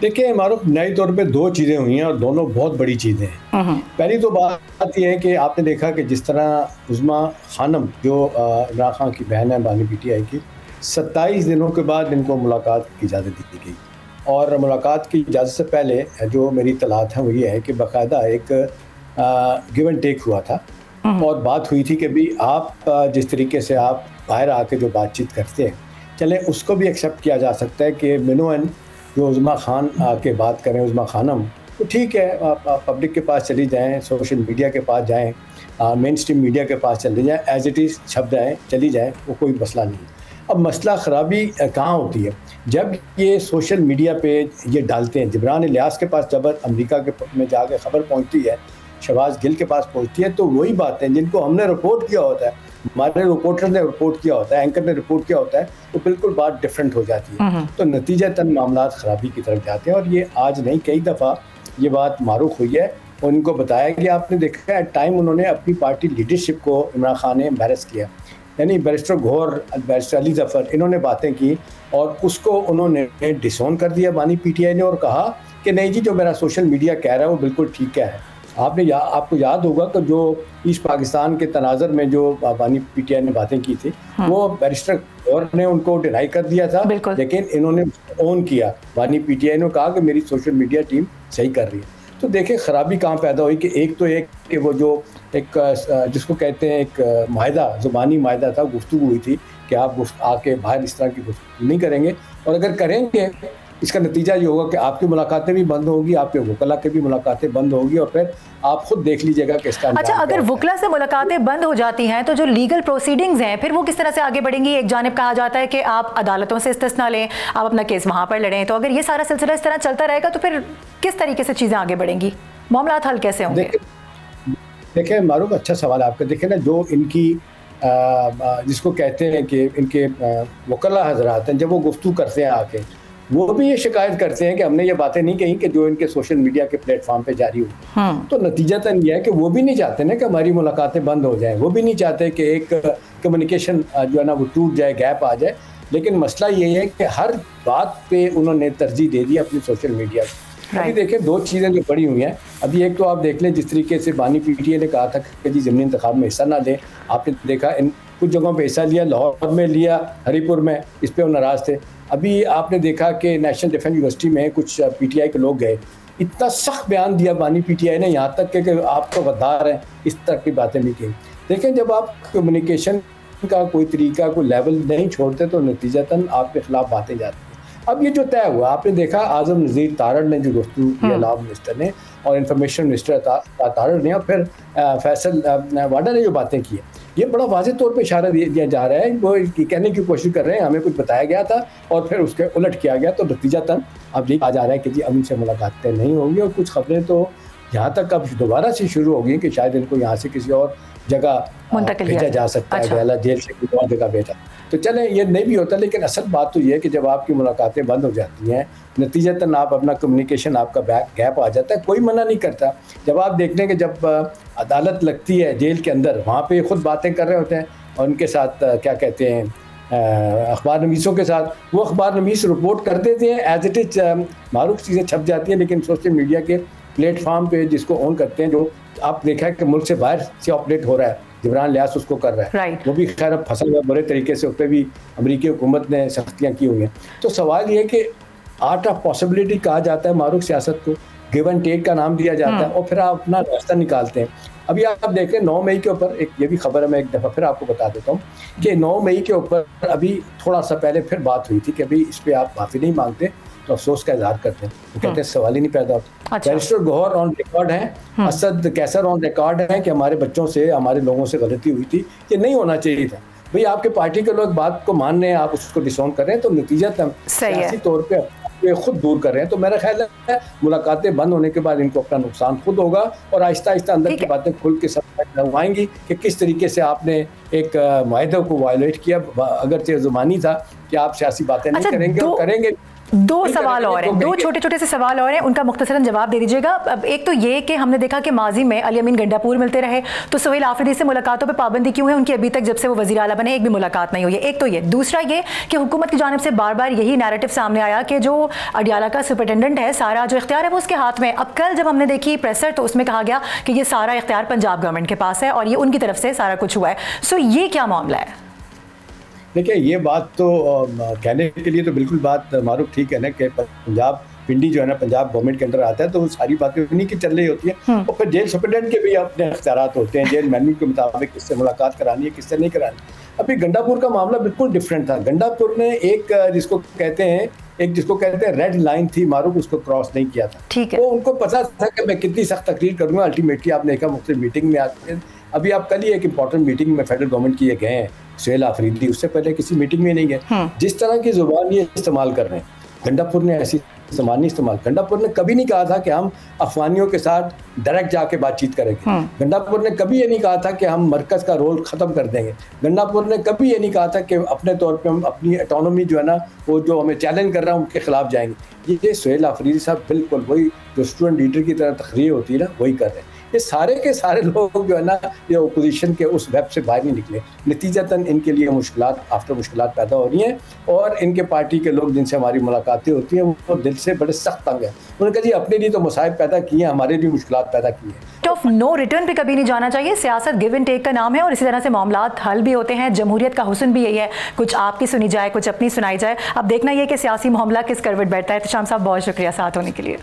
देखिए मारूफ, नए तौर पे 2 चीज़ें हुई हैं और दोनों बहुत बड़ी चीज़ें हैं। पहली तो बात यह है कि आपने देखा कि जिस तरह उज़मा खानम जो इमरान खान की बहन है बानी पीटीआई की, 27 दिनों के बाद इनको मुलाकात की इजाज़त दी गई और मुलाकात की इजाज़त से पहले जो मेरी इत्तलात हैं वो ये है कि बाकायदा एक गिव एंड टेक हुआ था और बात हुई थी कि भी आप जिस तरीके से आप बाहर आके जो बातचीत करते हैं, चलें उसको भी एक्सेप्ट किया जा सकता है कि मिनोअन जो उज़मा खान आके बात करें, उज़मा खानम, तो ठीक है, आप पब्लिक के पास चली जाएं, सोशल मीडिया के पास जाएं, मेन स्ट्रीम मीडिया के पास चले जाएं, एज इट इज़ छप जाएं, चली जाएं, वो कोई मसला नहीं। अब मसला ख़राबी कहाँ होती है? जब ये सोशल मीडिया पे ये डालते हैं, जिब्रान इलियास के पास जब अमेरिका के में जाके खबर पहुँचती है, शहबाज गिल के पास पहुँचती है, तो वही बातें जिनको हमने रिपोर्ट किया होता है, हमारे रिपोर्टर ने रिपोर्ट किया होता है, एंकर ने रिपोर्ट किया होता है, तो बिल्कुल बात डिफरेंट हो जाती है। तो नतीजतन मामला खराबी की तरफ जाते हैं और ये आज नहीं, कई दफ़ा ये बात मारूफ हुई है और उनको बताया कि आपने देखा है टाइम उन्होंने अपनी पार्टी लीडरशिप को इमरान खान ने एम्बेरस किया, यानी बैरिस्टर गौहर, बैरिस्टर अली जफ़र, इन्होंने बातें की और उसको उन्होंने डिसोन कर दिया बानी पीटीआई ने और कहा कि नहीं जी, जो मेरा सोशल मीडिया कह रहा है वो बिल्कुल ठीक है। आपको याद होगा कि जो ईस्ट पाकिस्तान के तनाज़र में जो बानी पीटीआई ने बातें की थी, वो बैरिस्टर गौहर ने उनको डिनाई कर दिया था, लेकिन इन्होंने ओन किया। बानी पीटीआई ने कहा कि मेरी सोशल मीडिया टीम सही कर रही है। तो देखें खराबी कहाँ पैदा हुई कि एक तो एक कि वो जो एक जिसको कहते हैं एक माहिदा, ज़ुबानी माहिदा था, गुफ्तगू हुई थी कि आप आके बाहर इस तरह की गुफ्तगू नहीं करेंगे, और अगर करेंगे इसका नतीजा ये होगा कि आपकी मुलाकातें भी बंद होगी, आपके वकला की भी मुलाकातें बंद होगी, और फिर आप खुद देख लीजिएगा कि इसका अच्छा, अगर वकला से मुलाकातें बंद हो जाती हैं तो जो लीगल प्रोसीडिंग्स हैं फिर वो किस तरह से आगे बढ़ेंगी? एक जानिब कहा जाता है कि आप अदालतों से इस्तिस्ना लें, आप अपना केस वहाँ पर लड़ें, तो अगर ये सारा सिलसिला इस तरह चलता रहेगा तो फिर किस तरीके से चीज़ें आगे बढ़ेंगी, मामला हल कैसे होंगे? देखिए मारूफ, अच्छा सवाल है आपका। देखें ना, जो इनकी जिसको कहते हैं कि इनके वकला हजरात हैं, जब वो गुफ्तगू करते हैं आके, वो भी ये शिकायत करते हैं कि हमने ये बातें नहीं कही कि जो इनके सोशल मीडिया के प्लेटफॉर्म पे जारी हुई। तो नतीजतन ये है कि वो भी नहीं चाहते ना कि हमारी मुलाकातें बंद हो जाएं, वो भी नहीं चाहते कि एक कम्युनिकेशन जो है ना वो टूट जाए, गैप आ जाए। लेकिन मसला ये है कि हर बात पे उन्होंने तरजीह दे दी अपनी सोशल मीडिया को। अभी देखिए दो चीज़ें जो बड़ी हुई हैं, अभी एक तो आप देख लें जिस तरीके से बानी पीटीआई ने कहा था कि जी ज़मीनी इंतखाब में हिस्सा ना लें, आपने देखा इन कुछ जगहों पे हिस्सा लिया, लाहौर में लिया, हरीपुर में, इस पर वो नाराज़ थे। अभी आपने देखा कि नेशनल डिफेंस यूनिवर्सिटी में कुछ पीटीआई के लोग गए, इतना सख्त बयान दिया बानी पीटीआई ने, यहाँ तक कि आप तो गद्दार हैं, इस तरह की बातें नहीं की। देखें, जब आप कम्युनिकेशन का कोई तरीका, कोई लेवल नहीं छोड़ते तो नतीजतन आपके खिलाफ बातें जाती हैं। अब ये जो तय हुआ, आपने देखा आज़म नज़ीर तारड़ ने जो गुफ्तगू किया, लॉ मिनिस्टर ने और इंफॉर्मेशन मिनिस्टर तारड़ ने, और फिर फैसल वाडा ने जो बातें की, ये बड़ा वाज़ेह तौर पे इशारा दिया जा रहा है। वो कहने की कोशिश कर रहे हैं हमें कुछ बताया गया था और फिर उसके उलट किया गया, तो नतीजतन अब ये कहा जा रहा है कि जी अब इनसे मुलाकातें नहीं होंगी, और कुछ खबरें तो यहाँ तक अब दोबारा से शुरू हो गई कि शायद इनको यहाँ से किसी और जगह भेजा जा सकता है, अच्छा। जेल से किसी और जगह भेजा। तो चलें, ये नहीं भी होता, लेकिन असल बात तो ये है कि जब आपकी मुलाकातें बंद हो जाती हैं, नतीजतन आप अपना कम्युनिकेशन, आपका गैप आ जाता है। कोई मना नहीं करता। जब आप देख लें कि जब अदालत लगती है जेल के अंदर, वहाँ पे खुद बातें कर रहे होते हैं और उनके साथ क्या कहते हैं अखबार नवीसों के साथ, वो अखबार नवीस रिपोर्ट कर देते हैं, एज इट इज मारूफ चीज़ें छप जाती हैं, लेकिन सोशल मीडिया के प्लेटफॉर्म पे जिसको ऑन करते हैं, जो आप देखा है कि मुल्क से बाहर से ऑपरेट हो रहा है, जिब्रान लियास उसको कर रहा है, वो भी खैर अब फंसा हुआ बुरे तरीके से, उस पर भी अमरीकी हुकूमत ने सख्तियाँ की हुई हैं। तो सवाल ये है कि आर्ट ऑफ पॉसिबिलिटी कहा जाता है मारूफ सियासत को, गिव एंड टेक का नाम दिया जाता है, और फिर आप अपना रास्ता निकालते हैं। अभी आप देखें 9 मई के ऊपर एक ये भी खबर है, मैं एक दफ़ा फिर आपको बता देता हूँ कि 9 मई के ऊपर अभी थोड़ा सा पहले फिर बात हुई थी कि अभी इस पर आप माफ़ी नहीं मांगते तो अफसोस का इजहार करते हैं। वो कहते हैं सवाल ही नहीं पैदा होता। बैरिस्टर गौहर ऑन रिकॉर्ड हैं, असद कैसर ऑन रिकॉर्ड हैं कि हमारे बच्चों से, हमारे लोगों से गलती हुई थी, ये नहीं होना चाहिए था। भाई आपके पार्टी के लोग बात को मान रहे हैं, आप उसको डिसऑन कर रहे हैं, तो नतीजतन सियासी तौर पर खुद दूर कर रहे हैं। तो मेरा ख्याल है मुलाकातें बंद होने के बाद इनको अपना नुकसान खुद होगा, और आहिस्ता आहिस्ता अंदर की बातें खुल के सब करवाएंगी कि किस तरीके से आपने एक माहिदा को वायलेट किया, अगर ज़ुबानी था कि आप सियासी बातें नहीं करेंगे, और करेंगे। दो सवाल और हैं, दो छोटे छोटे से सवाल और हैं, उनका मुख्तसरन जवाब दे दीजिएगा। अब एक तो ये कि हमने देखा कि माजी में अली अमीन गंडापुर मिलते रहे, तो सुहेल आफरीदी से मुलाकातों पे पाबंदी क्यों है? उनकी अभी तक जब से वो वज़ीर आला बने एक भी मुलाकात नहीं हुई है। एक तो ये, दूसरा ये कि हुकूमत की जानिब से बार बार यही नैरेटिव सामने आया कि जो अडियाला का सुपरिटेंडेंट है, सारा जो इख्तियार है वो उसके हाथ में। अब कल जब हमने देखी प्रेसर, तो उसमें कहा गया कि ये सारा इख्तियार पंजाब गवर्नमेंट के पास है और ये उनकी तरफ से सारा कुछ हुआ है। सो ये क्या मामला है? देखिए, ये बात तो कहने के लिए तो बिल्कुल बात मारूफ ठीक है ना कि पंजाब पिंडी जो है ना पंजाब गवर्नमेंट के अंदर आता है, तो वो सारी बातें उन्हीं की चल रही होती हैं। और फिर जेल सुपरिटेंडेंट के भी अपने इख्तियारात होते हैं, जेल मैनुअल के मुताबिक किससे मुलाकात करानी है, किससे नहीं करानी। अभी गंडापुर का मामला बिल्कुल डिफरेंट था। गंडापुर ने एक जिसको कहते हैं रेड लाइन थी मारूफ, उसको क्रॉस नहीं किया था। वो उनको पता था कि मैं कितनी सख्त तकरीर करूँगा। अल्टीमेटली आपने देखा मुख्तलिफ मीटिंग में आते हैं। अभी आप कल ही एक इंपॉर्टेंट मीटिंग में फेडरल गवर्नमेंट की ये गए हैं, सुहेल आफरीदी, उससे पहले किसी मीटिंग में नहीं गए। जिस तरह की जुबान ये इस्तेमाल कर रहे हैं, गंडापुर ने ऐसी इस्तेमाल नहीं इस्तेमाल। गंडापुर ने कभी नहीं कहा था कि हम अफगानियों के साथ डायरेक्ट जाके बातचीत करेंगे। गंडापुर ने कभी ये नहीं कहा था कि हम मरकज का रोल ख़त्म कर देंगे। गंडापुर ने कभी ये नहीं कहा था कि अपने तौर पे हम अपनी ऑटोनॉमी जो है ना, वो जो हमें चैलेंज कर रहा है उनके खिलाफ जाएंगे। ये सुहेल आफरीदी साहब बिल्कुल वही जो स्टूडेंट लीडर की तरह तकरीर होती है ना, वही कर रहे हैं। ये सारे के सारे लोग जो है ना, ये ओपोजिशन के उस वेब से बाहर नहीं निकले। नतीजतन इनके लिए मुश्किलात पैदा हो रही हैं और इनके पार्टी के लोग जिनसे हमारी मुलाकातें होती हैं वो दिल से बड़े सख्त तंग हैं। उन्होंने कहा जी अपने लिए तो मसाइब पैदा किए हैं, हमारे लिए मुश्किलात पैदा की हैं। ऑफ नो रिटर्न पे कभी नहीं जाना चाहिए। सियासत गिव एंड टेक का नाम है और इसी तरह से मामलात हल भी होते हैं। जमहूरियत का हुस्न भी यही है, कुछ आपकी सुनी जाए, कुछ अपनी सुनाई जाए। अब देखना यह कि सियासी मामला किस करवट बैठता है। एहतशाम साहब बहुत शुक्रिया साथ होने के लिए।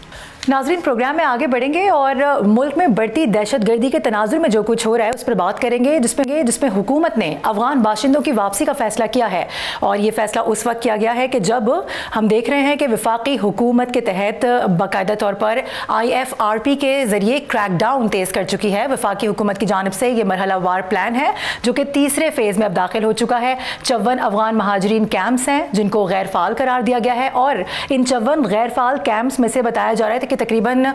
नाजरीन, प्रोग्राम में आगे बढ़ेंगे और मुल्क में बढ़ती दहशतगर्दी के तनाजुर में जो कुछ हो रहा है उस पर बात करेंगे, जिसमें हुकूमत ने अफगान बाशिंदों की वापसी का फैसला किया है। और ये फैसला उस वक्त किया गया है कि जब हम देख रहे हैं कि वफाकी हुकूमत के तहत बाकायदा तौर पर IFRP के जरिए क्रैकडाउन तेज कर चुकी है। वफाकी हुकूमत की जानिब से ये मरहला वार प्लान है जो कि तीसरे फेज में अब दाखिल हो चुका है। 54 अफगान महाजरीन कैंप्स हैं जिनको गैर फाल करार दिया गया है और इन 54 गैर फाल कैंप्स में से बताया जा रहा है कि तकरीबन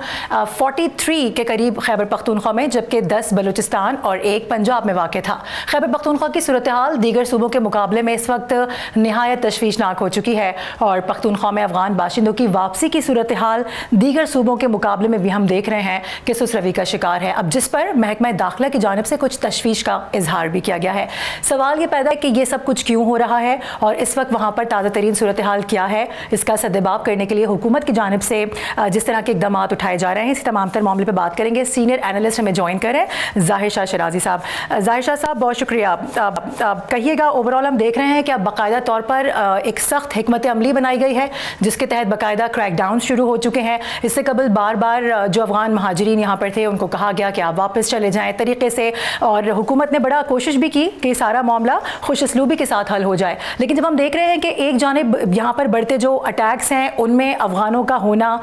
43 के करीब खैबर पख्तूनख्वा में, जबकि 10 बलूचिस्तान और 1 पंजाब में वाक़ था। खैबर पख्तूनख्वा की सूरत हाल दीगर सूबों के मुकाबले में इस वक्त नहायत तशवीशनाक हो चुकी है और पख्तूनख्वा में अफगान बाशिंदों की वापसी की सूरत हाल दीगर सूबों के मुकाबले में भी हम देख रहे हैं कि सुसरवी का शिकार है। अब जिस पर महकमा दाखिला की जानिब से कुछ तशवीश का इजहार भी किया गया है। सवाल ये पैदा है कि ये सब कुछ क्यों हो रहा है और इस वक्त वहाँ पर ताज़ा तरीन सूरत हाल क्या है। इसका सद्जवाब करने के लिए हुकूमत की जानिब से जिस तरह के इक़दाम उठाए जा रहे हैं, इस तमाम तर मामले पर बात करेंगे। सीनियर एनालिस्ट हमें ज्वाइन करें ज़ाहिर शाह शराजी साहब। ज़ाहिर शाह साहब बहुत शुक्रिया। कहिएगा, ओवरऑल हम देख रहे हैं कि अब बाकायदा तौर पर एक सख्त हिकमत अमली बनाई गई है जिसके तहत बाकायदा क्रैकडाउन शुरू हो चुके हैं। इससे कबल बार बार जो अफगान महाजरीन यहाँ पर थे उनको कहा गया कि आप वापस चले जाएँ तरीके से, और हुकूमत ने बड़ा कोशिश भी की कि सारा मामला खुश असलूबी के साथ हल हो जाए। लेकिन जब हम देख रहे हैं कि एक जानिब यहाँ पर बढ़ते जो अटैक्स हैं उनमें अफगानों का होना,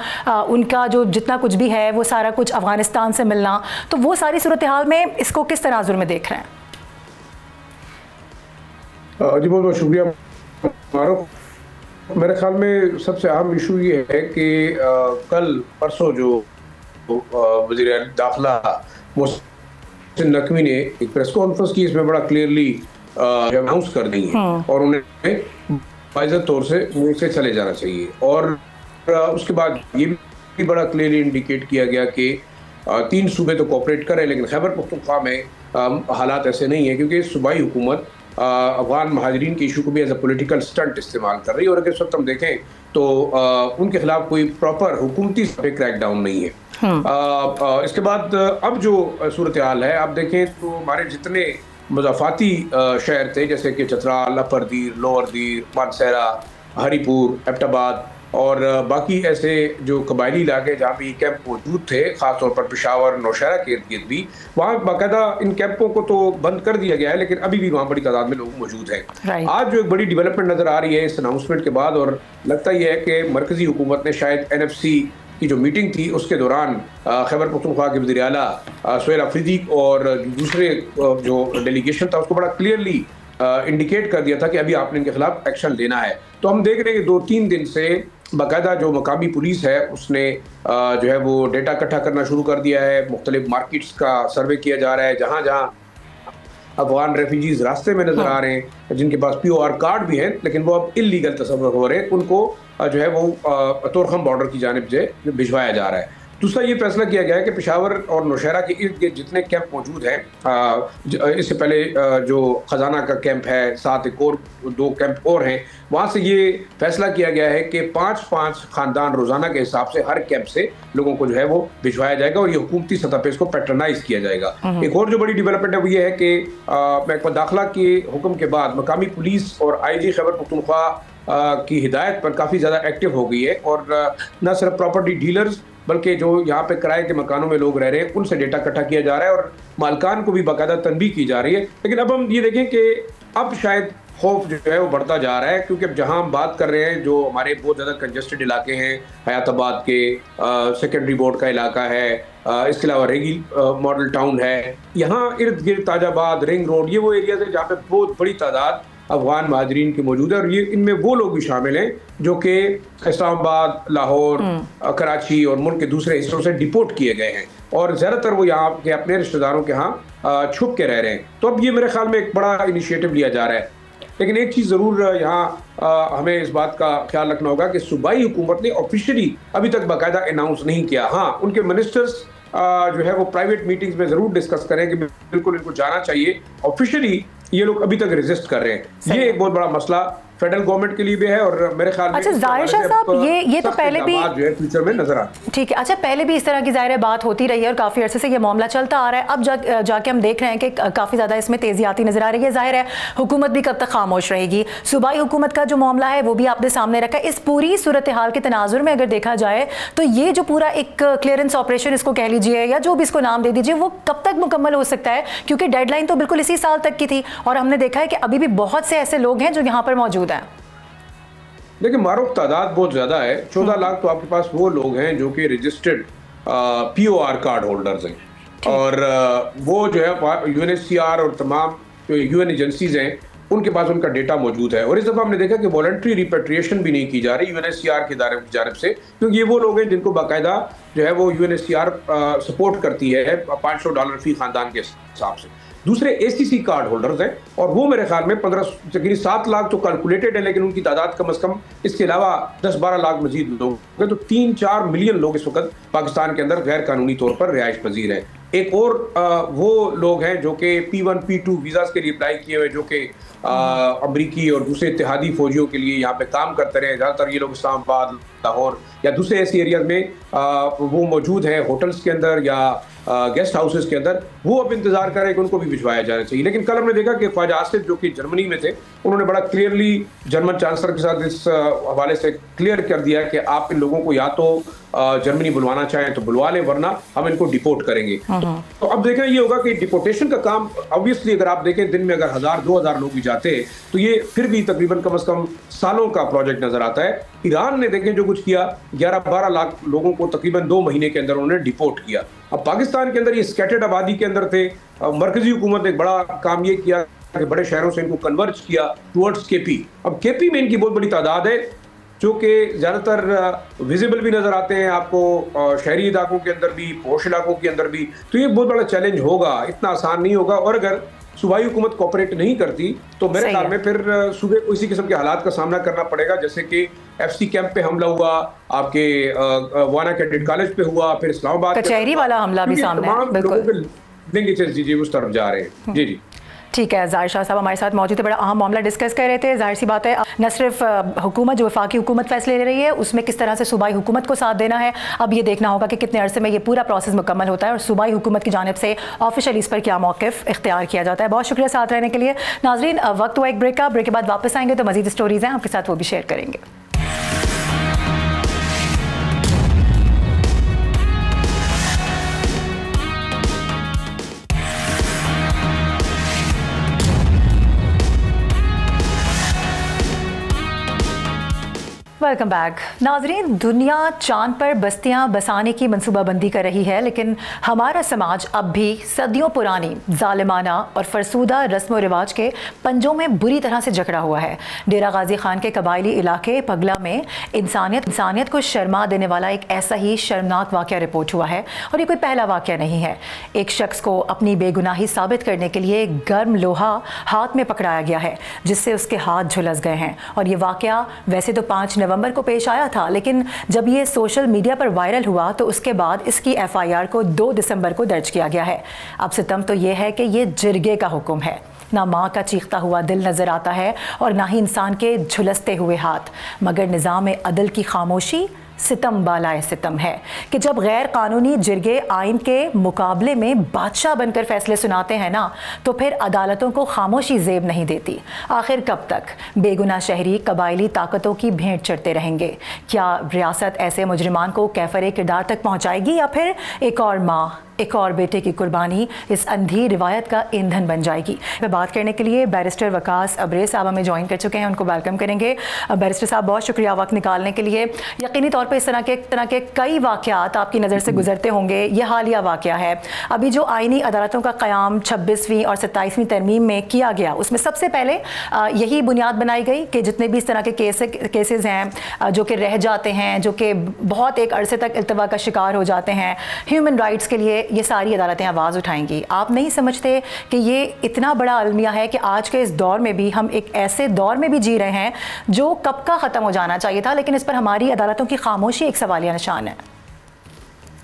उनका जो जितना कुछ भी है वो सारा कुछ अफगानिस्तान से मिलना, तो वो सारी सूरत हाल में इसको किस तनाजुर में देख रहे हैं? जी बहुत बहुत शुक्रिया मारूफ। मेरे ख्याल में सबसे अहम इशू ये है कि कल परसों जो वज़ीर दाखिला मोहसिन नकवी ने एक प्रेस कॉन्फ्रेंस की, इसमें बड़ा क्लियरली अनाउंस कर दी है और उन्हें बाइज़त तौर से मुल्क से चले जाना चाहिए। और उसके बाद ये भी बड़ा क्लियरली इंडिकेट किया गया कि 3 सूबे तो कोऑपरेट करें, लेकिन खैबर पख्तूनख्वा में हालात ऐसे नहीं है क्योंकि सूबाई हुकूमत अफगान महाजरीन के इशू को भी एज ए पोलिटिकल स्टंट इस्तेमाल कर रही है। और अगर इस वक्त हम देखें तो उनके खिलाफ कोई प्रॉपर हुकूमती क्रैकडाउन नहीं है। इसके बाद अब जो सूरत हाल है आप देखें तो हमारे जितने मुज़ाफ़ाती शहर थे जैसे कि चतराल, अपर दीर, लोअर दीर, मानसहरा, हरीपुर, एबटाबाद और बाकी ऐसे जो कबायली इलाके जहाँ भी कैंप मौजूद थे, ख़ासतौर पर पेशावर, नौशहरा के इर्द गिर्द भी, वहाँ बाकायदा इन कैंपों को तो बंद कर दिया गया है लेकिन अभी भी वहाँ बड़ी तादाद में लोग मौजूद हैं। आज जो एक बड़ी डेवलपमेंट नज़र आ रही है इस अनाउंसमेंट के बाद, और लगता यह है कि मरकज़ी हुकूमत ने शायद NFC की जो मीटिंग थी उसके दौरान खैबर पख्तूनख्वा के वज़ीर आला सुहेल आफरीदी और दूसरे जो डेलीगेशन था उसको बड़ा क्लियरली इंडिकेट कर दिया था कि अभी आपने इनके खिलाफ एक्शन लेना है। तो हम देख रहे हैं कि 2-3 दिन से बाकायदा जो मकामी पुलिस है उसने जो है वो डेटा इकट्ठा करना शुरू कर दिया है। मुख्तलिफ मार्केट्स का सर्वे किया जा रहा है, जहाँ जहाँ अफगान रेफ्यूजीज रास्ते में नजर आ रहे हैं, जिनके पास POR कार्ड भी हैं लेकिन वो अब इलीगल तस्वुर हो रहे हैं, उनको जो है वो तोरखम बॉर्डर की जानिब से भिजवाया जा रहा है। दूसरा ये फैसला किया गया है कि पेशावर और नौशहरा के इर्द गिर्द जितने कैंप मौजूद हैं, इससे पहले जो खजाना का कैंप है, साथ एक और 2 कैंप और हैं, वहाँ से ये फैसला किया गया है कि 5-5 ख़ानदान रोज़ाना के हिसाब से हर कैंप से लोगों को जो है वो भिजवाया जाएगा और ये हुकूमती सतह पे इसको पैटर्नाइज किया जाएगा। एक और जो बड़ी डेवलपमेंट है वो ये है कि महकमा दाखिला के हुक्म के बाद मकामी पुलिस और IG खैबर पख्तूनख्वा की हिदायत पर काफ़ी ज़्यादा एक्टिव हो गई है और न सिर्फ प्रॉपर्टी डीलर्स बल्कि जो यहाँ पे किराए के मकानों में लोग रह रहे हैं उनसे डेटा इकट्ठा किया जा रहा है और मालकान को भी बाकायदा तनबीह की जा रही है। लेकिन अब हम ये देखें कि अब शायद खौफ जो है वो बढ़ता जा रहा है क्योंकि अब जहाँ हम बात कर रहे हैं जो हमारे बहुत ज़्यादा कंजेस्टेड इलाके हैं, हयाताबाद के सेकेंडरी बोर्ड का इलाका है, इसके अलावा रेगी मॉडल टाउन है, यहाँ इर्द गिर्द ताजाबाद, रिंग रोड, ये वो एरियाज है जहाँ पे बहुत बड़ी तादाद अफगान महाजरीन की मौजूद है, और ये इनमें वो लोग भी शामिल हैं जो कि इस्लामाबाद, लाहौर, कराची और मुल्क के दूसरे हिस्सों से डिपोर्ट किए गए हैं, और ज़्यादातर वो यहाँ के अपने रिश्तेदारों के यहाँ छुप के रह रहे हैं। तो अब ये मेरे ख्याल में एक बड़ा इनिशिएटिव लिया जा रहा है। लेकिन एक चीज़ ज़रूर यहाँ हमें इस बात का ख्याल रखना होगा कि सूबाई हुकूमत ने ऑफिशियली अभी तक बाकायदा अनाउंस नहीं किया। हाँ, उनके मिनिस्टर्स जो है वो प्राइवेट मीटिंग्स में ज़रूर डिस्कस करें कि बिल्कुल इनको जाना चाहिए। ऑफिशियली ये लोग अभी तक रेजिस्ट कर रहे हैं। ये एक बहुत बड़ा मसला फेडरल गवर्नमेंट के लिए भी है, और मेरे ख्याल में अच्छा जाहिर शाह साहब, ये तो पहले भी जो है फ्यूचर में नजर आ, ठीक है। अच्छा, पहले भी इस तरह की ज़ाहिर बात होती रही है और काफ़ी अरसे से ये मामला चलता आ रहा है। अब जाके हम देख रहे हैं कि काफ़ी ज़्यादा इसमें तेज़ी आती नजर आ रही है। जाहिर है हुकूमत भी कब तक खामोश रहेगी। सूबाई हुकूमत का जो मामला है वो भी आपने सामने रखा है। इस पूरी सूरत हाल के तनाजुर में अगर देखा जाए तो ये जो पूरा एक क्लियरेंस ऑपरेशन इसको कह लीजिए या जो भी इसको नाम दे दीजिए, वो कब तक मुकम्मल हो सकता है? क्योंकि डेडलाइन तो बिल्कुल इसी साल तक की थी, और हमने देखा है कि अभी भी बहुत से ऐसे लोग हैं जो यहाँ पर मौजूद हैं। देखिए, मारूफ तादाद बहुत ज़्यादा है। 14 लाख तो आपके पास वो लोग हैं जो कि रजिस्टर्ड POR कार्ड होल्डर्स हैं, और वो जो है UNHCR और तमाम जो UN एजेंसीज हैं उनके पास उनका डेटा मौजूद है। और इस दफ़ा हमने देखा कि वॉलंटरी रिपेट्रिएशन भी नहीं की जा रही UNHCR की जानब से, क्योंकि ये वो लोग हैं जिनको बाकायदा जो है वो UNHCR सपोर्ट करती है $500 फी खानदान के हिसाब से। दूसरे ACC कार्ड होल्डर्स हैं, और वो मेरे ख्याल में 7 लाख तो कैलकुलेटेड है, लेकिन उनकी तादाद कम से कम इसके अलावा 10-12 लाख मजीद लोग हैं। तो 3-4 मिलियन लोग इस वक्त पाकिस्तान के अंदर गैर कानूनी तौर पर रिहाइश पजीर हैं। एक और वो लोग हैं जो कि P1 P2 वीज़ास के लिए अप्लाई किए हुए, जो कि अमरीकी और दूसरे इत्तेहादी फौजियों के लिए यहाँ पे काम करते रहे। ज़्यादातर ये लोग इस्लामाबाद, लाहौर या दूसरे ऐसे एरियाज में वो मौजूद हैं, होटल्स के अंदर या गेस्ट हाउसेस के अंदर। वो अब इंतजार कर रहे हैं कि उनको भी भिजवाया जाना चाहिए। लेकिन कल हमने देखा कि ख्वाजा आसिफ जो कि जर्मनी में थे, उन्होंने बड़ा क्लियरली जर्मन चांसलर के साथ इस हवाले से क्लियर कर दिया कि आप इन लोगों को या तो जर्मनी बुलवाना चाहें तो बुलवा लें, वरना हम इनको डिपोर्ट करेंगे। तो अब देखना ये होगा कि डिपोर्टेशन का काम ऑब्वियसली अगर आप देखें दिन में अगर 1000-2000 लोग भी जाते हैं तो ये फिर भी तकरीबन कम से कम सालों का प्रोजेक्ट नजर आता है। ईरान ने देखें जो कुछ किया, 11-12 लाख लोगों को तकरीबन 2 महीने के अंदर उन्होंने डिपोर्ट किया। अब पाकिस्तान के अंदर ये स्कैटर्ड आबादी के अंदर थे। मरकजी हुकूमत ने एक बड़ा काम ये किया कि बड़े शहरों से इनको कन्वर्ज किया टुवर्ड्स KP। अब KP में इनकी बहुत बड़ी तादाद है, जो कि ज़्यादातर विजिबल भी नज़र आते हैं आपको शहरी इलाकों के अंदर भी, पोश इलाकों के अंदर भी। तो ये बहुत बड़ा चैलेंज होगा, इतना आसान नहीं होगा। और अगर सूबाई हुकूमत कोऑपरेट नहीं करती तो मेरे ख्याल में फिर सूबे को इसी किस्म के हालात का सामना करना पड़ेगा, जैसे कि FC कैंप पे हमला हुआ, आपके वाना कैडेट कॉलेज पे हुआ, फिर इस्लामाबाद कचहरी वाला हमला भी सामने है। बिल्कुल जी उस तरफ जा रहे हैं। जी ठीक है, ज़ाहिर शाह साहब हमारे साथ मौजूद थे, बड़ा अहम मामला डिस्कस कर रहे थे। जाहिर सी बात है न सिर्फ हुकूमत जो वफाकी हुकूमत फैसले ले रही है उसमें किस तरह से सूबाई हुकूमत को साथ देना है, अब ये देखना होगा कि कितने अरसे में ये पूरा प्रोसेस मुकम्मल होता है और सूबाई हुकूमत की जानिब से ऑफिशियल इस पर क्या मौक़िफ़ इख्तियार किया जाता है। बहुत शुक्रिया साथ रहने के लिए। नाज़रीन, वक्त हुआ एक ब्रेक का, ब्रेक के बाद वापस आएंगे तो मज़ीद स्टोरीज़ हैं आपके साथ, वो भी शेयर करेंगे। Welcome back. नाजरीन, दुनिया चांद पर बस्तियां बसाने की मनसूबाबंदी कर रही है, लेकिन हमारा समाज अब भी सदियों पुरानी जालिमाना और फरसूदा रस्म व रिवाज के पंजों में बुरी तरह से जकड़ा हुआ है। डेरा गाजी खान के कबायली इलाके पगला में इंसानियत को शर्मा देने वाला एक ऐसा ही शर्मनाक वाक़या रिपोर्ट हुआ है, और ये कोई पहला वाक़या नहीं है। एक शख्स को अपनी बेगुनाही साबित करने के लिए गर्म लोहा हाथ में पकड़ाया गया है, जिससे उसके हाथ झुलस गए हैं। और ये वाक़या वैसे तो 5 नवंबर को पेश आया था, लेकिन जब ये सोशल मीडिया पर वायरल हुआ तो उसके बाद इसकी FIR को 2 दिसंबर को दर्ज किया गया है। अब सितम तो ये है कि ये जिरगे का हुक्म है। ना माँ का चीखता हुआ दिल नज़र आता है और ना ही इंसान के झुलसते हुए हाथ, मगर निज़ाम अदल की खामोशी सितम बालाए सितम है कि जब गैर कानूनी जिरगे आइन के मुकाबले में बादशाह बनकर फैसले सुनाते हैं ना, तो फिर अदालतों को खामोशी जेब नहीं देती। आखिर कब तक बेगुनाह शहरी कबायली ताकतों की भेंट चढ़ते रहेंगे? क्या रियासत ऐसे मुजरिमान को कैफरे किरदार तक पहुंचाएगी या फिर एक और माह एक और बेटे की कुर्बानी इस अंधी रिवायत का ईंधन बन जाएगी। मैं बात करने के लिए बैरिस्टर वकास अब्रे साहब हमें ज्वाइन कर चुके हैं, उनको वेलकम करेंगे। बैरिस्टर साहब बहुत शुक्रिया वक्त निकालने के लिए। यकीनी तौर पर इस तरह के कई वाक़यात आपकी नज़र से गुजरते होंगे। ये हालिया वाक़या है, अभी जो आइनी अदालतों का क़याम 26वीं और 27वीं तरमीम में किया गया, उसमें सबसे पहले यही बुनियाद बनाई गई कि जितने भी इस तरह के केसेस हैं जो कि रह जाते हैं, जो कि बहुत एक अरसे तक इल्तवा का शिकार हो जाते हैं, ह्यूमन राइट्स के लिए ये सारी अदालतें आवाज़ उठाएंगी। आप नहीं समझते कि ये इतना बड़ा अलमिया है कि आज के इस दौर में भी हम एक ऐसे दौर में भी जी रहे हैं जो कब का ख़त्म हो जाना चाहिए था, लेकिन इस पर हमारी अदालतों की खामोशी एक सवालिया निशान है।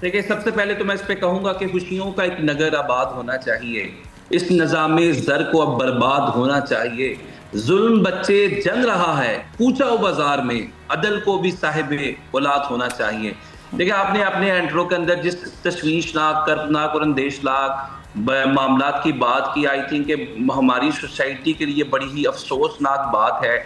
देखिए, सबसे पहले तो मैं इस पे कहूँगा कि खुशियों का एक नगर आबाद होना चाहिए, इस निज़ामे ज़र को अब बर्बाद होना चाहिए। जुल्म बच्चे जल रहा है कूचा बाजार में, अदल को भी साहिबे औलाद होना चाहिए। देखिए, आपने अपने एंट्रो के अंदर जिस तशवीशनाक, कर्बनाक और अंदेशनाक मामलात की बात की, आई थिंक हमारी सोसाइटी के लिए बड़ी ही अफसोसनाक बात है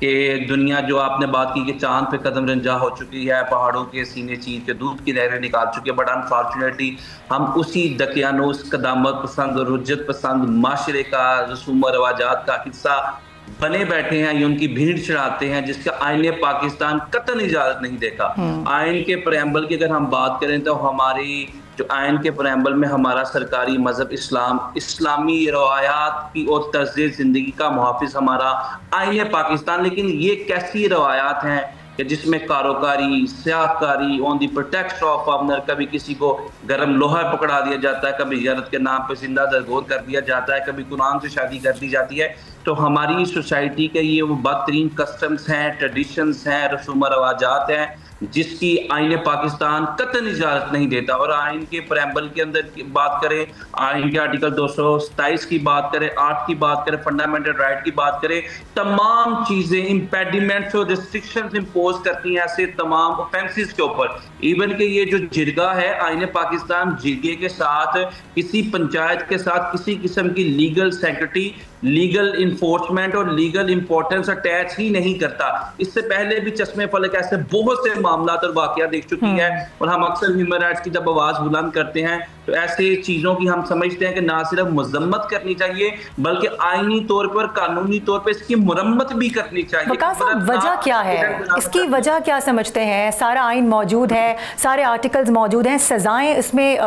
कि दुनिया, जो आपने बात की कि चांद पे कदम रंजा हो चुकी है, पहाड़ों के सीने चीर के दूध की नहरें निकाल चुकी है, बट अनफॉर्चुनेटली हम उसी दकियानूस, कदामत पसंद और रुज्जत पसंद माशरे का, रसूम व रवाजात का हिस्सा बने बैठे हैं। ये उनकी भीड़ चढ़ाते हैं जिसका आईने पाकिस्तान कतई इजाजत नहीं देता। आइन के प्रेम्बल की अगर हम बात करें तो हमारी जो आइन के प्रेम्बल में हमारा सरकारी मजहब इस्लाम, इस्लामी रवायात की और तर्ज जिंदगी का मुहाफिज हमारा आइन पाकिस्तान, लेकिन ये कैसी रवायात हैं कि जिसमें कारोकारी, स्याहकारी, on the protect of honour, कभी किसी को गर्म लोहा पकड़ा दिया जाता है, कभी ज़ियारत के नाम पे जिंदा दरगोर कर दिया जाता है, कभी कुरान से शादी कर दी जाती है। तो हमारी सोसाइटी के ये वो बदतरीन कस्टम्स हैं, ट्रेडिशंस हैं, रसूम रवाजात हैं जिसकी आइन पाकिस्तान कतई इजाजत नहीं देता। और आइन के प्रेम्बल के अंदर की बात करें, आइन के आर्टिकल 227 की बात करें, 8 की बात करें, फंडामेंटल राइट की बात करें, तमाम चीजें इम्पेडिमेंट्स और रिस्ट्रिक्शंस इंपोज करती हैं ऐसे तमाम ऑफेंसेस के ऊपर। इवन के ये जो जिरगा है, आइन पाकिस्तान जिरगे के साथ किसी पंचायत के साथ किसी किस्म की लीगल सेक्रेटरी, लीगल इन्फोर्समेंट और लीगल इंपॉर्टेंस अटैच ही नहीं करता। इससे पहले भी चश्मे फलक ऐसे बहुत से मामलात और वाकया देख चुकी है, और हम अक्सर ह्यूमन राइट्स की जब आवाज बुलंद करते हैं तो ऐसे चीजों की हम समझते हैं कि ना सिर्फ मजम्मत करनी चाहिए बल्कि आईनी तौर पर, कानूनी तौर पर इसकी मुरम्मत भी करनी चाहिए। वजह क्या है इसकी, वजह क्या समझते हैं? सारा आइन मौजूद है, सारे आर्टिकल्स मौजूद हैं, सजाएं इसमें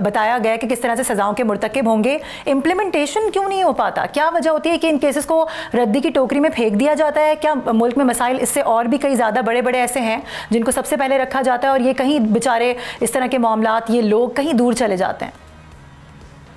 बताया गया कि किस तरह से सजाओं के मुर्तकिब होंगे, इम्प्लीमेंटेशन क्यों नहीं हो पाता? क्या वजह होती है कि इन केसेस को रद्दी की टोकरी में फेंक दिया जाता है? क्या मुल्क में मसाइल इससे और भी कई ज़्यादा बड़े बड़े ऐसे हैं जिनको सबसे पहले रखा जाता है और ये कहीं बेचारे इस तरह के मामलात, ये लोग कहीं दूर चले जाते हैं?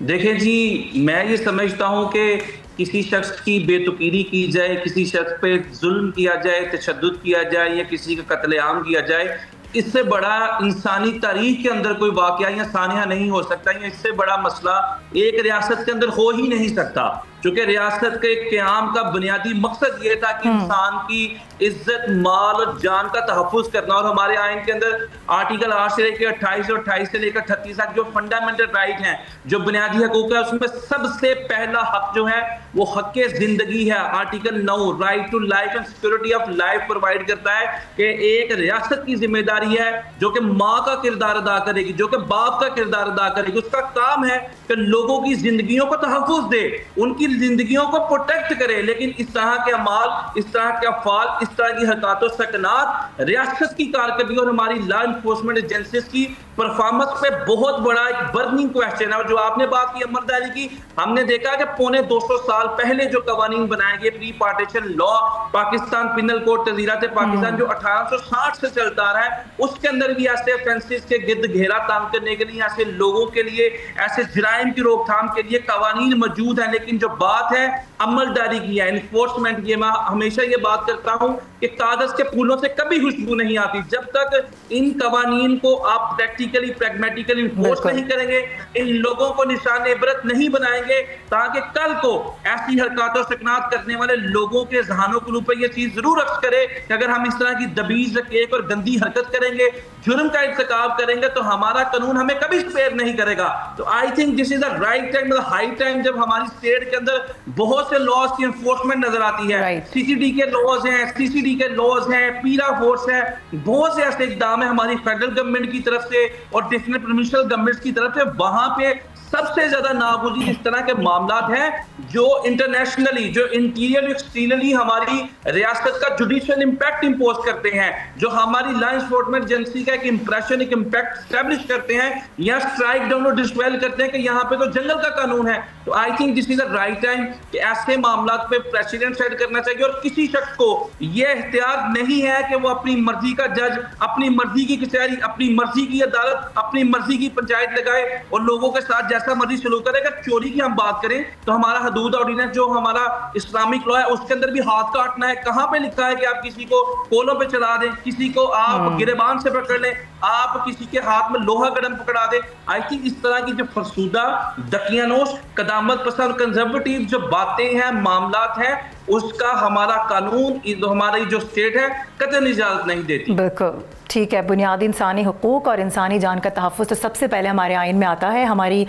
देखें जी, मैं ये समझता हूं कि किसी शख्स की बेतुकीरी की जाए, किसी शख्स पे जुल्म किया जाए, तशद्दुद किया जाए या किसी का कत्लेआम किया जाए, इससे बड़ा इंसानी तारीख के अंदर कोई वाकया या सानिया नहीं हो सकता, या इससे बड़ा मसला एक रियासत के अंदर हो ही नहीं सकता। चूंकि रियासत के क़याम का बुनियादी मकसद ये था कि इंसान की इज्जत, माल और जान का तहफ़्फ़ुज़ करना, और हमारे आइन के अंदर आर्टिकल 8 से लेकर 28 और 28 से लेकर 36 तक जो फंडामेंटल राइट हैं, जो बुनियादी हकूक़ है, उसमें सबसे पहला हक जो है वो हक ज़िंदगी है। Article 9 right to life and security of life provide करता है कि एक रियासत की जिम्मेदारी है जो कि माँ का किरदार अदा करेगी, जो कि बाप का किरदार अदा करेगी। उसका काम है कि लोगों की जिंदगियों को तहफ़्फ़ुज़ दे, उनकी जिंदगियों को प्रोटेक्ट करे, लेकिन इस तरह के अमाल, इस तरह के अफ़ाल, इस तरह की हरकतों सकनात रियासत की कारकर्दगी और हमारी लॉ इन्फोर्समेंट एजेंसीज की परफॉर्मेंस पे बहुत बड़ा एक बर्निंग क्वेश्चन है। और जो आपने बात की अमरदारी की, हमने देखा कि पौने 200 साल पहले जो कवानीन बनाए गए pre partition law, Pakistan penal code तज़ीरात पाकिस्तान जो 1860 से चलता आ रहा है, उसके अंदर भी ऐसे ऑफेंसेस के गिर्द घेरा तंग करने के लिए, ऐसे लोगों के लिए, ऐसे जराइम की रोकथाम के लिए कवानीन मौजूद है। लेकिन जो बात है अमलदारी की है, इन्फोर्समेंट की, मैं हमेशा ये बात करता हूं कि कागज के फूलों से कभी खुशबू नहीं आती। जब तक इन कवानीन को आप प्रैक्टिकली, प्रैग्मेटिकली इन्फोर्स नहीं करेंगे, इन लोगों को निशान इबरत नहीं बनाएंगे, ताकि कल को ऐसी हरकतों सकनात करने वाले लोगों के जहानों के ऊपर ये चीज जरूर रक्स करे कि अगर हम इस तरह की दबीज, रकेक और गंदी हरकत करेंगे, जुर्म का इर्तिकाब करेंगे, तो हमारा कानून हमें कभी स्पेयर नहीं करेगा। तो I think this is the right time, high time, जब हमारी स्टेट के अंदर बहुत से लॉज की एनफोर्समेंट नजर आती है। सीसीडी के लॉज हैं, सीसीडी के लॉज हैं, पीरा फोर्स है, बहुत से ऐसे इकदाम है हमारी फेडरल गवर्नमेंट की तरफ से, और डिफरेंट प्रोविंशियल गवर्नमेंट्स की तरफ से, वहां पे सबसे ज्यादा नागुज़ीर इस तरह के मामलात हैं जो इंटरनेशनली, जो इंटीरियर एक्सटीरियरली हमारी रियासत का जुडिशियल इंपैक्ट इंपोज करते हैं, जो हमारी लॉ एनफोर्समेंट एजेंसी का एक इंप्रेशन, एक इंपैक्ट स्टैब्लिश करते हैं, या स्ट्राइक डाउन और डिस्ट्रॉय करते हैं कि यहाँ पे तो जंगल का कानून है। तो I think this is the right time कि ऐसे मामलात पे प्रेसिडेंट सेट करना चाहिए, और किसी शख्स को यह इख्तियार नहीं है कि वो अपनी मर्जी का जज, अपनी मर्जी की कचहरी, अपनी मर्जी की अदालत, अपनी मर्जी की पंचायत लगाए और लोगों के साथ जैसा मर्जी सलूक करे। अगर चोरी की हम बात करें तो हमारा हदूद ऑर्डिनेंस जो हमारा इस्लामिक लॉ है उसके अंदर भी हाथ काटना है। कहां पे लिखा है कि आप किसी को कोलों पे चढ़ा दें, किसी को आप गिरेबान से पकड़ लें, आप किसी के हाथ में लोहा गरम पकड़ा दें। आई थिंक इस तरह की जो फरसूदा, दकियानोश, कदामत पसंद, कंजर्वेटिव जो बातें हैं, मामलात हैं, उसका हमारा कानून, हमारी जो स्टेट है, कतई इजाजत नहीं देती। बिल्कुल ठीक है। बुनियादी इंसानी हुकूक और इंसानी जान का तहफ़्फ़ुज़ तो सबसे पहले हमारे आइन में आता है, हमारी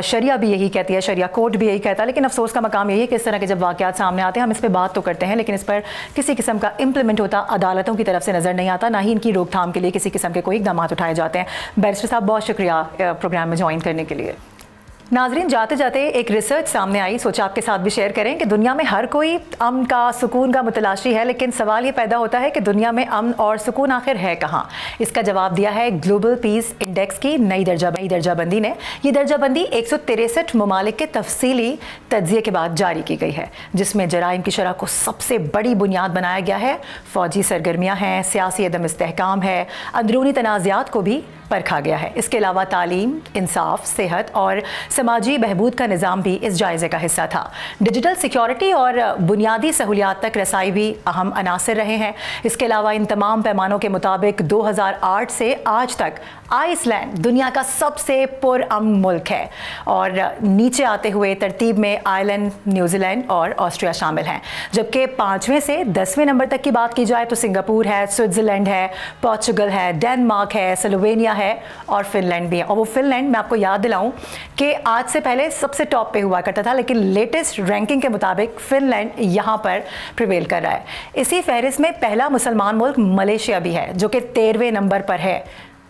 शरिया भी यही कहती है, शरिया कोड भी यही कहता है। लेकिन अफसोस का मकाम यही है कि इस तरह के जब वाक़यात सामने आते हैं हम इस पर बात तो करते हैं, लेकिन इस पर किसी किस्म का इम्प्लीमेंट होता अदालतों की तरफ से नज़र नहीं आता, ना ही इनकी रोकथाम के लिए किसी किस्म के कोई इक़दाम उठाए जाते हैं। बैरिस्टर साहब बहुत शुक्रिया प्रोग्राम में ज्वाइन करने के लिए। नाजरीन, जाते जाते एक रिसर्च सामने आई, सोचा आपके साथ भी शेयर करें कि दुनिया में हर कोई अमन का, सुकून का मुतलाशी है, लेकिन सवाल ये पैदा होता है कि दुनिया में अमन और सुकून आखिर है कहाँ। इसका जवाब दिया है ग्लोबल पीस इंडेक्स की नई दर्जाबंदी ने। ये दर्जाबंदी 163 ममालिक के तफसीली तज्जिए के बाद जारी की गई है, जिसमें जराइम की शरह को सबसे बड़ी बुनियाद बनाया गया है। फौजी सरगर्मियाँ हैं, सियासी अदम इस्तेहकाम है, अंदरूनी तनाज़ात को भी परखा गया है। इसके अलावा तालीम, इंसाफ, सेहत और समाजी बहबूद का निज़ाम भी इस जायज़े का हिस्सा था। डिजिटल सिक्योरिटी और बुनियादी सहूलियात तक रसाई भी अहम अनासर रहे हैं। इसके अलावा इन तमाम पैमानों के मुताबिक 2008 से आज तक आइसलैंड दुनिया का सबसे पुरअमन मुल्क है, और नीचे आते हुए तरतीब में आयरलैंड, न्यूजीलैंड और ऑस्ट्रिया शामिल हैं। जबकि 5वें से 10वें नंबर तक की बात की जाए तो सिंगापुर है, स्विट्ज़रलैंड है, पोर्चुगल है, डेनमार्क है, स्लोवेनिया है और फिनलैंड भी है। और वो फिनलैंड, मैं आपको याद दिलाऊं कि आज से पहले सबसे टॉप पे हुआ करता था, लेकिन लेटेस्ट रैंकिंग के मुताबिक फिनलैंड यहाँ पर प्रिवेल कर रहा है। इसी फहरिस्त में पहला मुसलमान मुल्क मलेशिया भी है, जो कि 13वें नंबर पर है।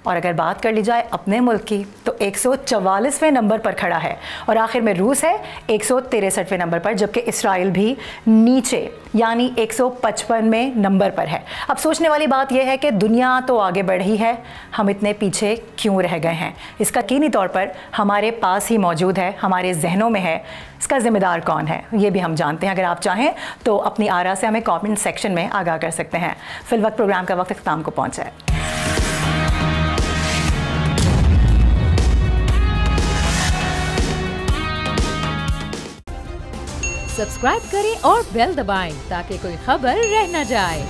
और अगर बात कर ली जाए अपने मुल्क की तो 144वें नंबर पर खड़ा है, और आखिर में रूस है 163वें नंबर पर, जबकि इसराइल भी नीचे यानी 155वें नंबर पर है। अब सोचने वाली बात यह है कि दुनिया तो आगे बढ़ ही है, हम इतने पीछे क्यों रह गए हैं? इसका यकीनी तौर पर हमारे पास ही मौजूद है, हमारे जहनों में है। इसका ज़िम्मेदार कौन है ये भी हम जानते हैं। अगर आप चाहें तो अपनी आरा से हमें कमेंट सेक्शन में आगाह कर सकते हैं। फिलवक्त प्रोग्राम का वक्त इख्तिताम को पहुँचा है। सब्सक्राइब करें और बेल दबाएं ताकि कोई खबर रह न जाए।